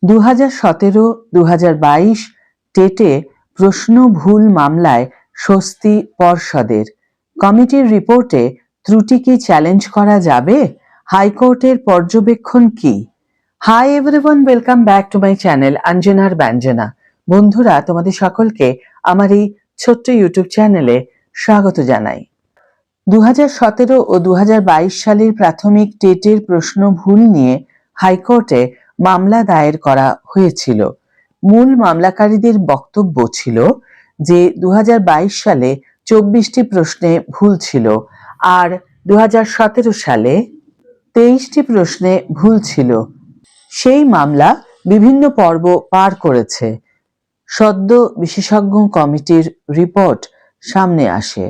2017-2022 টেটে প্রশ্ন ভুল মামলায় স্বস্তি পর্ষদের। কমিটির রিপোর্টে ত্রুটি কি চ্যালেঞ্জ করা যাবে? হাইকোর্টের পর্যবেক্ষণ কি? Hi everyone, welcome back to my channel অঞ্জনার ব্যঞ্জনা। বন্ধুরা, তোমাদের সকলকে আমার এই ছোট্ট ইউটিউব চ্যানেলে স্বাগত জানাই। 2017 ও 2022 সালের প্রাথমিক টেটের প্রশ্ন ভুল নিয়ে হাইকোর্টে মামলা দায়ের করা হয়েছিল। মূল মামলাকারীদের বক্তব্য ছিল যে 2022 সালে 24টি প্রশ্নে ভুল ছিল আর 2017 সালে 23টি প্রশ্নে ভুল ছিল। সেই মামলা বিভিন্ন পর্ব পার করেছে। সদ্য বিশেষজ্ঞ কমিটির রিপোর্ট সামনে আসে,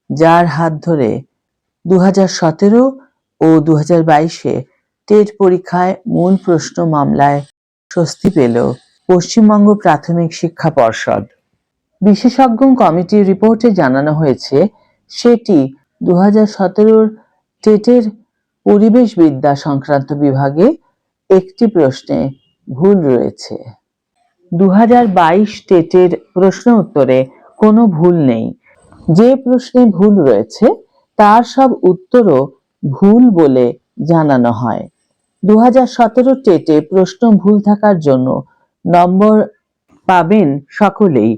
যার হাত ধরে 2017 ও 2022-এ টেট পরীক্ষায় মূল প্রশ্ন মামলায় স্বস্তি পেল পশ্চিমবঙ্গ প্রাথমিক শিক্ষা পর্ষদ। বিশেষজ্ঞ কমিটির রিপোর্টে জানানো হয়েছে সেটি 2017 টেটের পরিবেশবিদ্যা সংক্রান্ত বিভাগে একটি প্রশ্নে ভুল রয়েছে। 2022 টেটের প্রশ্ন উত্তরে কোনো ভুল নেই। যে প্রশ্নে ভুল রয়েছে তার সব উত্তরও ভুল বলে জানানো হয়। 2017 টেটে প্রশ্ন ভুল থাকার জন্য নম্বর পাবেন সকলেই।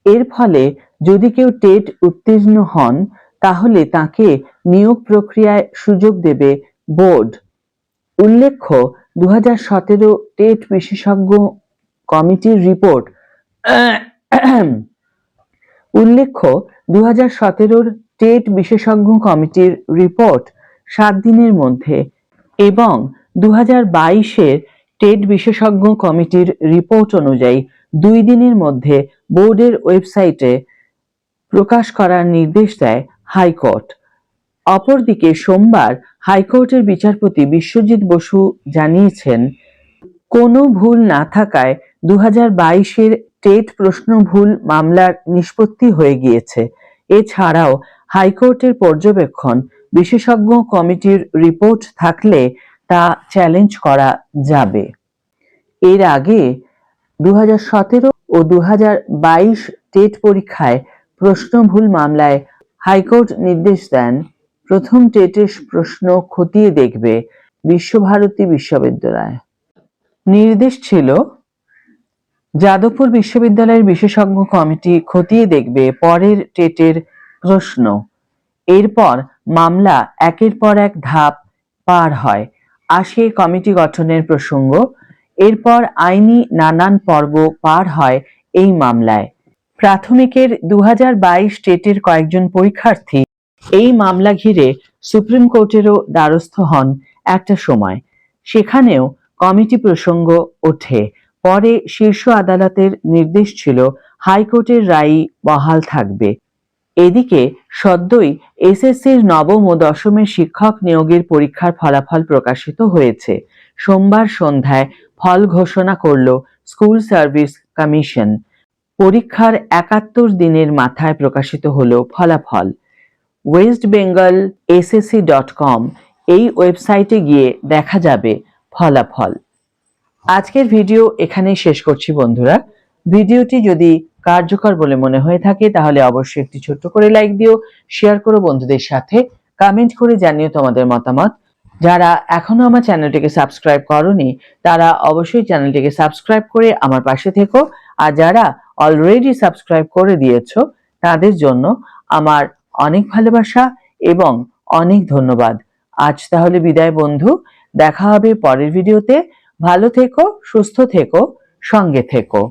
এর ফলে যদি কেউ টেট উত্তীর্ণ হন তাহলে তাকে নিয়োগ প্রক্রিয়ায় সুযোগ দেবে বোর্ড। উল্লেখ্য, 2017 টেট বিশেষজ্ঞ কমিটির রিপোর্ট 2017 বিশেষজ্ঞ কমিটির রিপোর্ট 7 দিনের মধ্যে এবং 2022-এর টেট বিশেষজ্ঞ কমিটির রিপোর্ট অনুযায়ী 2 দিনের মধ্যে বোর্ডের ওয়েবসাইটে প্রকাশ করার নির্দেশ দেয় হাইকোর্ট। অপরদিকে সোমবার হাইকোর্টের বিচারপতি বিশ্বজিৎ বসু জানিয়েছেন, কোনো ভুল না থাকায় 2022-এর টেট প্রশ্ন ভুল মামলার নিষ্পত্তি হয়ে গিয়েছে। এছাড়াও হাইকোর্টের পর্যবেক্ষণ বিশেষজ্ঞ কমিটির রিপোর্ট থাকলে তা চ্যালেঞ্জ করা যাবে। এর আগে 2017 ও 2022 টেট পরীক্ষায় প্রশ্ন ভুল মামলায় হাইকোর্ট নির্দেশ দেন, প্রথম টেটের প্রশ্ন খতিয়ে দেখবে বিশ্বভারতী বিশ্ববিদ্যালয়। নির্দেশ ছিল, যাদবপুর বিশ্ববিদ্যালয়ের বিশেষজ্ঞ কমিটি খতিয়ে দেখবে পরের টেটের প্রশ্ন। এরপর মামলা একের পর এক ধাপ পার হয়, আসে কমিটি গঠনের প্রসঙ্গ। এরপর আইনি নানান পর্ব পার হয় এই মামলায়। প্রাথমিকের 2022 টেটের কয়েকজন পরীক্ষার্থী এই মামলা ঘিরে সুপ্রিম কোর্টেরও দ্বারস্থ হন একটা সময়। সেখানেও কমিটি প্রসঙ্গ ওঠে। পরে শীর্ষ আদালতের নির্দেশ ছিল হাইকোর্টের রায়ই বহাল থাকবে। এদিকে সদ্যই এসএসসির নবম ও দশমের শিক্ষক নিয়োগের পরীক্ষার ফলাফল প্রকাশিত হয়েছে। সোমবার সন্ধ্যায় ফল ঘোষণা করল স্কুল সার্ভিস কমিশন। পরীক্ষার 71 দিনের মাথায় প্রকাশিত হলো ফলাফল। westbengalssc.com এই ওয়েবসাইটে গিয়ে দেখা যাবে ফলাফল। আজকের ভিডিও এখানেই শেষ করছি বন্ধুরা। ভিডিওটি যদি কার্যকর বলে মনে হয়ে থাকে তাহলে অবশ্যই একটি ছোট্ট করে লাইক দিও, শেয়ার করো বন্ধুদের সাথে, কমেন্ট করে জানিও তোমাদের মতামত। যারা এখনো আমার চ্যানেলটিকে সাবস্ক্রাইব করোনি তারা অবশ্যই চ্যানেলটিকে সাবস্ক্রাইব করে আমার পাশে থেকো, আর যারা অলরেডি সাবস্ক্রাইব করে দিয়েছো তাদের জন্য আমার অনেক ভালোবাসা এবং অনেক ধন্যবাদ। আজ তাহলে বিদায় বন্ধু, দেখা হবে পরের ভিডিওতে। ভালো থেকো, সুস্থ থেকো, সঙ্গে থেকো।